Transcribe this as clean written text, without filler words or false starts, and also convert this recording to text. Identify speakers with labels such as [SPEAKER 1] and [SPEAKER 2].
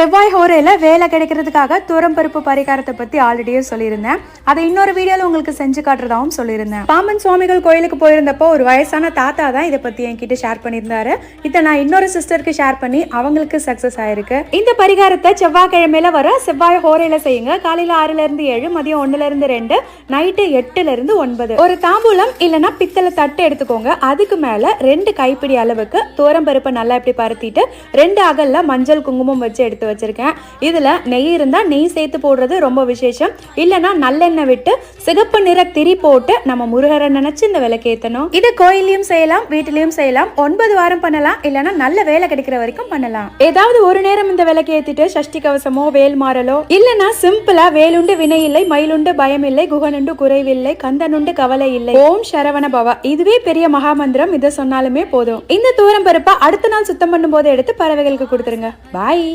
[SPEAKER 1] செவ்வாய் ஹோரையில வேலை கிடைக்கிறதுக்காக துவரம் பருப்பு பரிகாரத்தை பத்தி ஆல்ரெடியே சொல்லியிருந்தேன். அதை இன்னொரு வீடியோல உங்களுக்கு செஞ்சு காட்டுறதாவும் சொல்லியிருந்தேன். பாம்பன் சுவாமிகள் கோயிலுக்கு போயிருந்தப்போ ஒரு வயசான தாத்தா தான் இதை பத்தி என்கிட்ட ஷேர் பண்ணியிருந்தாரு. இதை நான் இன்னொரு சிஸ்டருக்கு ஷேர் பண்ணி அவங்களுக்கு சக்சஸ் ஆயிருக்கு. இந்த பரிகாரத்தை செவ்வாய்க்கிழமையில வர செவ்வாய் ஹோரையில செய்யுங்க. காலையில 6ல இருந்து 7, மதியம் 1ல இருந்து 2, நைட்டு 8ல இருந்து 9. ஒரு தாம்பூலம் இல்லைன்னா பித்தளை தட்டு எடுத்துக்கோங்க. அதுக்கு மேல 2 கைப்பிடி அளவுக்கு துவரம் பருப்பை நல்லா இப்படி பருத்திட்டு 2 அகல்ல மஞ்சள் குங்குமம் வச்சு எடுத்து வச்சிருக்கேன். இதுல நெய் இருந்தா நெய் சேர்த்து போடுறது ரொம்ப விசேஷம். இல்லனா நல்லெண்ணெய் விட்டு சிகப்பு நிற திரி போட்டு நம்ம முருகரை நினைச்சு இந்த விளக்கேத்தணும். இதை கோயிலையும் செய்யலாம், வீட்டிலையும் செய்யலாம். 9 வாரம் பண்ணலாம். இல்லனா நல்ல வேலை கிடைக்கிற வரைக்கும் பண்ணலாம். ஏதாவது ஒரு நேரம் இந்த விளக்கேத்திட்டு சஷ்டி கவசமோ வேல் மாறலோ இல்லனா சிம்பிளா வேலுண்டு வினை இல்லை, மயிலுண்டு பயம் இல்லை, குகனுண்டு குறைவில்லை, கந்தனுண்டு கவலை இல்லை, ஓம் சரவண பவ, இதுவே பெரிய மகாமந்திரம். இதை சொன்னாலுமே போதும். இந்த துவரம் பருப்பை அடுத்த நாள் சுத்தம் பண்ணும் போது எடுத்து பறவைகளுக்கு கொடுத்துருங்க. பாய்.